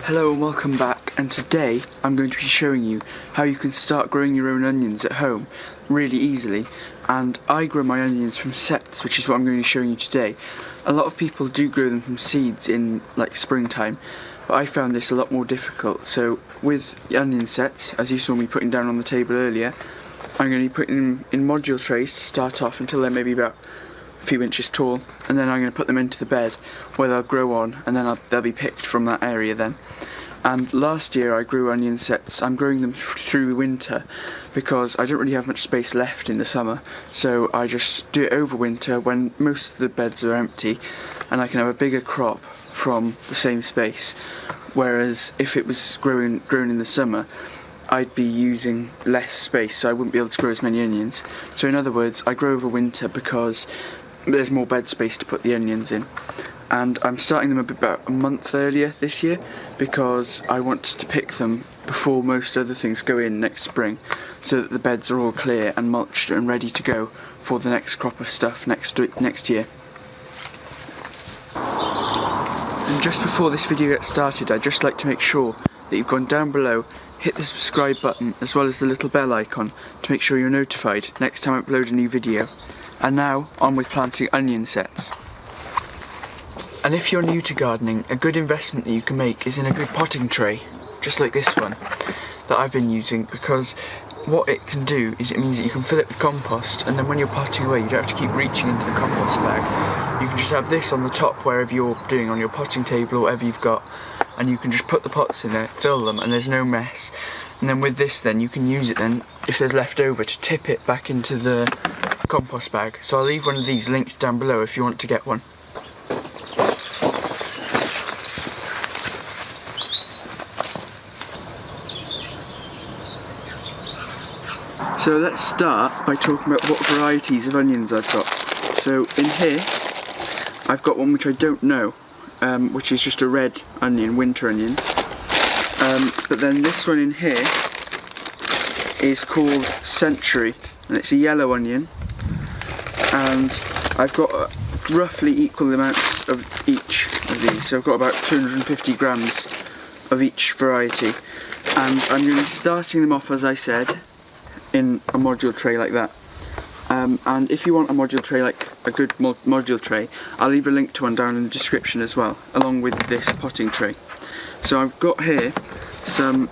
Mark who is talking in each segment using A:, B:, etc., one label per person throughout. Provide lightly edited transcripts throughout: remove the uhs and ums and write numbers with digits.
A: Hello and welcome back, and today I'm going to be showing you how you can start growing your own onions at home really easily. And I grow my onions from sets, which is what I'm going to be showing you today. A lot of people do grow them from seeds in like springtime, but I found this a lot more difficult. So with the onion sets, as you saw me putting down on the table earlier, I'm going to be putting them in module trays to start off until they're maybe about a few inches tall, and then I'm going to put them into the bed where they'll grow on, and then they'll be picked from that area then. And last year I grew onion sets. I'm growing them through winter because I don't really have much space left in the summer, so I just do it over winter when most of the beds are empty, and I can have a bigger crop from the same space. Whereas if it was grown in the summer, I'd be using less space, so I wouldn't be able to grow as many onions. So in other words, I grow over winter because there's more bed space to put the onions in. And I'm starting them about a month earlier this year because I want to pick them before most other things go in next spring, so that the beds are all clear and mulched and ready to go for the next crop of stuff next year. And just before this video gets started, I'd just like to make sure that you've gone down below, hit the subscribe button as well as the little bell icon to make sure you're notified next time I upload a new video. And now, on with planting onion sets. And if you're new to gardening, a good investment that you can make is in a good potting tray, just like this one that I've been using, because what it can do is it means that you can fill it with compost, and then when you're potting away you don't have to keep reaching into the compost bag. You can just have this on the top wherever you're doing, on your potting table or whatever you've got, and you can just put the pots in there, fill them, and there's no mess. And then with this then, you can use it then, if there's left over, to tip it back into the compost bag. So I'll leave one of these linked down below if you want to get one. So let's start by talking about what varieties of onions I've got. So in here, I've got one which I don't know, which is just a red onion, winter onion. But then this one in here is called Century, and it's a yellow onion. And I've got roughly equal amounts of each of these. So I've got about 250 grams of each variety. And I'm going to be starting them off, as I said, in a module tray like that. And if you want a module tray, like a good module tray, I'll leave a link to one down in the description as well, along with this potting tray. So I've got here some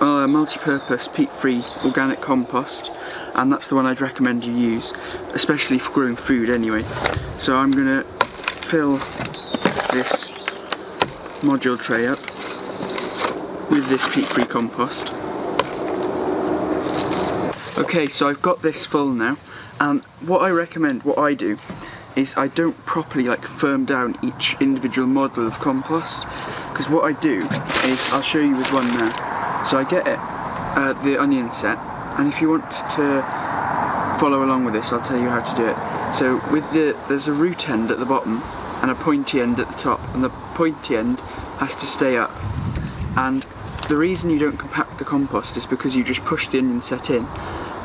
A: multi-purpose peat-free organic compost, and that's the one I'd recommend you use, especially for growing food anyway. So I'm going to fill this module tray up with this peat-free compost. Okay, so I've got this full now, and what I do is I don't properly firm down each individual model of compost, because what I do is, I'll show you with one now. So I get the onion set, and if you want to follow along with this, I'll tell you how to do it. So there's a root end at the bottom and a pointy end at the top, and the pointy end has to stay up. And the reason you don't compact the compost is because you just push the onion set in,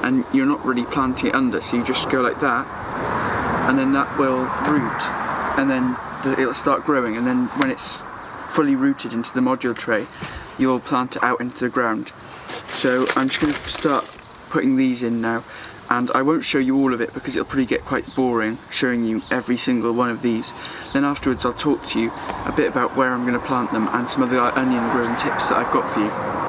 A: and you're not really planting it under, so you just go like that, and then that will root, and then it'll start growing, and then when it's fully rooted into the module tray, you'll plant it out into the ground. So I'm just going to start putting these in now, and I won't show you all of it because it'll probably get quite boring showing you every single one of these. Then afterwards I'll talk to you a bit about where I'm going to plant them and some of the onion growing tips that I've got for you.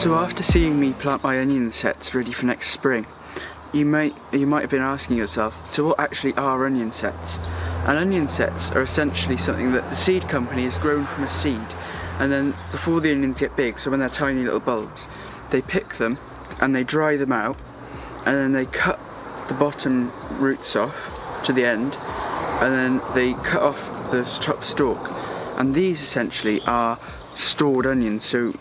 A: So after seeing me plant my onion sets ready for next spring, you might have been asking yourself, so what actually are onion sets? And onion sets are essentially something that the seed company has grown from a seed, and then before the onions get big, so when they're tiny little bulbs, they pick them and they dry them out, and then they cut the bottom roots off to the end, and then they cut off the top stalk. And these essentially are stored onions, so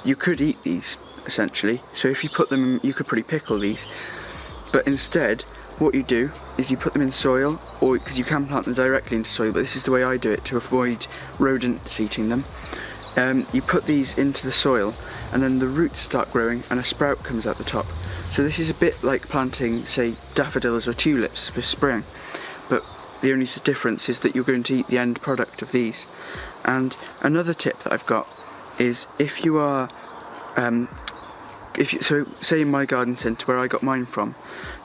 A: you could eat these essentially. So if you put them in, you could probably pickle these, but instead what you do is you put them in soil, or because you can plant them directly into soil, but this is the way I do it to avoid rodents eating them. you put these into the soil and then the roots start growing and a sprout comes out the top. So this is a bit like planting, say, daffodils or tulips for spring, but the only difference is that you're going to eat the end product of these. And another tip that I've got is if you are, so say in my garden centre where I got mine from,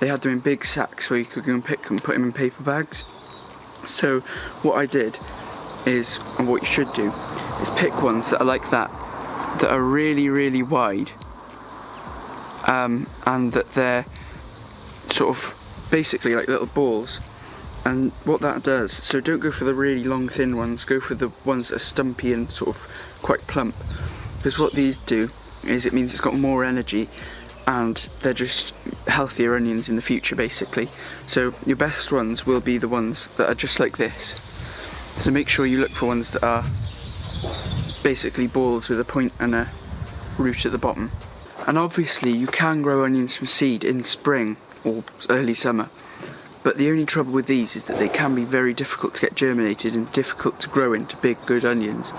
A: they had them in big sacks where you could go and pick them, put them in paper bags. So what I did is, and what you should do, is pick ones that are like that are really, really wide, and that they're sort of basically like little balls. And what that does, so don't go for the really long thin ones, go for the ones that are stumpy and sort of quite plump, because what these do is it means it's got more energy and they're just healthier onions in the future basically. So your best ones will be the ones that are just like this. So make sure you look for ones that are basically balls with a point and a root at the bottom. And obviously you can grow onions from seed in spring or early summer, but the only trouble with these is that they can be very difficult to get germinated and difficult to grow into big good onions.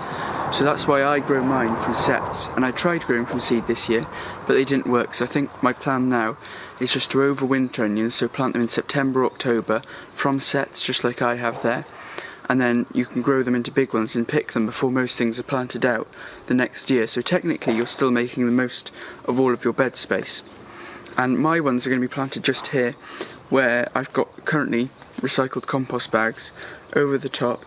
A: So that's why I grow mine from sets, and I tried growing from seed this year but they didn't work. So I think my plan now is just to overwinter onions, so plant them in September, October from sets just like I have there, and then you can grow them into big ones and pick them before most things are planted out the next year. So technically you're still making the most of all of your bed space. And my ones are going to be planted just here, where I've got currently recycled compost bags over the top,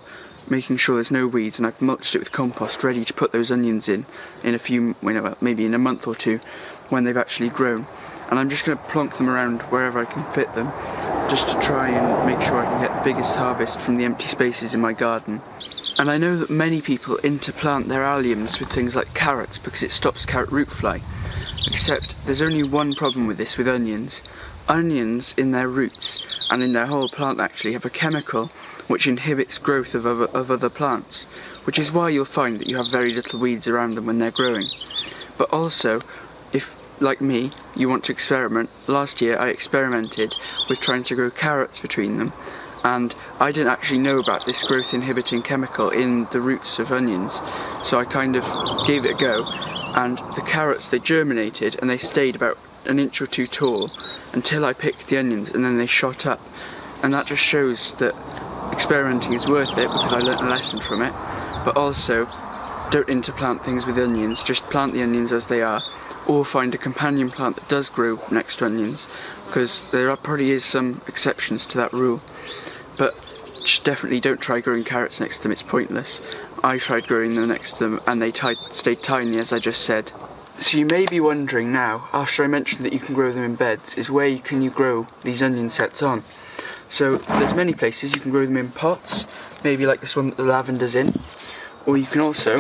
A: making sure there's no weeds, and I've mulched it with compost ready to put those onions in a few, maybe in a month or two when they've actually grown. And I'm just going to plonk them around wherever I can fit them, just to try and make sure I can get the biggest harvest from the empty spaces in my garden. And I know that many people interplant their alliums with things like carrots because it stops carrot root fly, except there's only one problem with this with onions. Onions in their roots and in their whole plant actually have a chemical which inhibits growth of other plants, which is why you'll find that you have very little weeds around them when they're growing. But also, if, like me, you want to experiment, last year I experimented with trying to grow carrots between them, and I didn't actually know about this growth inhibiting chemical in the roots of onions, so I kind of gave it a go, and the carrots, they germinated and they stayed about an inch or two tall until I picked the onions, and then they shot up. And that just shows that experimenting is worth it, because I learnt a lesson from it. But also, don't interplant things with onions, just plant the onions as they are, or find a companion plant that does grow next to onions, because there probably is some exceptions to that rule. But just definitely don't try growing carrots next to them, it's pointless. I tried growing them next to them and they stayed tiny, as I just said. So you may be wondering now, after I mentioned that you can grow them in beds, is where can you grow these onion sets on? So there's many places. You can grow them in pots, maybe like this one that the lavender's in, or you can also,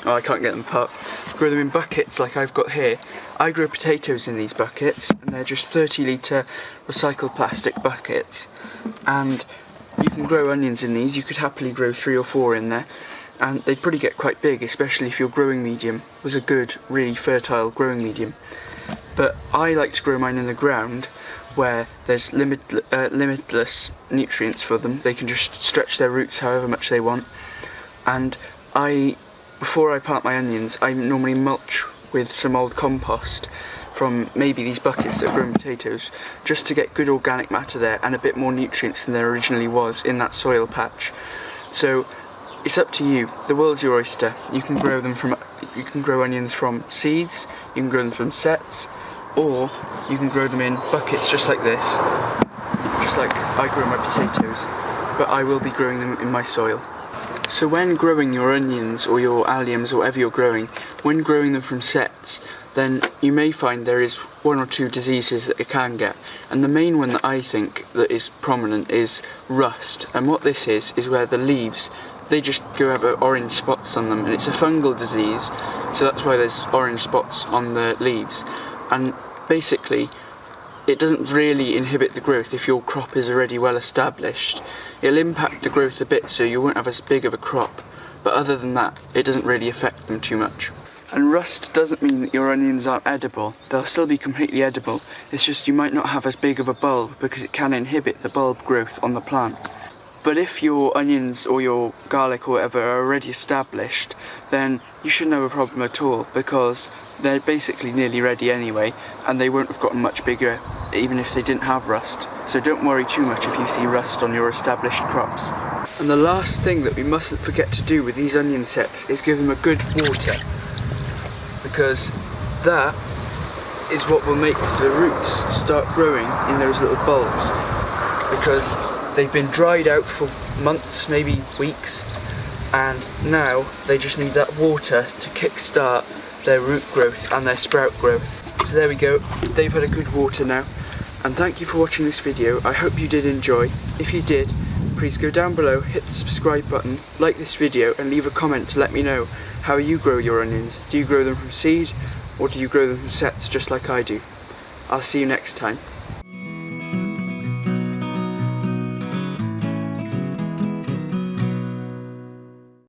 A: I can't get them apart, grow them in buckets like I've got here. I grow potatoes in these buckets, and they're just 30-litre recycled plastic buckets, and you can grow onions in these. You could happily grow 3 or 4 in there, and they'd probably get quite big, especially if your growing medium was a good, really fertile growing medium. But I like to grow mine in the ground, where there's limitless nutrients for them. They can just stretch their roots however much they want. And before I plant my onions, I normally mulch with some old compost from maybe these buckets that have grown potatoes, just to get good organic matter there and a bit more nutrients than there originally was in that soil patch. So it's up to you. The world's your oyster. You can grow onions from seeds, you can grow them from sets, or you can grow them in buckets just like this, just like I grow my potatoes, but I will be growing them in my soil. So when growing your onions or your alliums or whatever you're growing, when growing them from sets, then you may find there is 1 or 2 diseases that it can get. And the main one that I think that is prominent is rust. And what this is where the leaves, they just go have orange spots on them, and it's a fungal disease, so that's why there's orange spots on the leaves. And basically, it doesn't really inhibit the growth if your crop is already well established. It'll impact the growth a bit, so you won't have as big of a crop, but other than that, it doesn't really affect them too much. And rust doesn't mean that your onions aren't edible. They'll still be completely edible. It's just you might not have as big of a bulb, because it can inhibit the bulb growth on the plant. But if your onions or your garlic or whatever are already established, then you shouldn't have a problem at all, because they're basically nearly ready anyway, and they won't have gotten much bigger even if they didn't have rust. So don't worry too much if you see rust on your established crops. And the last thing that we mustn't forget to do with these onion sets is give them a good water, because that is what will make the roots start growing in those little bulbs, because they've been dried out for months, maybe weeks, and now they just need that water to kickstart their root growth and their sprout growth. So there we go, they've had a good water now. And thank you for watching this video. I hope you did enjoy. If you did, please go down below, hit the subscribe button, like this video, and leave a comment to let me know how you grow your onions. Do you grow them from seed, or do you grow them from sets just like I do? I'll see you next time.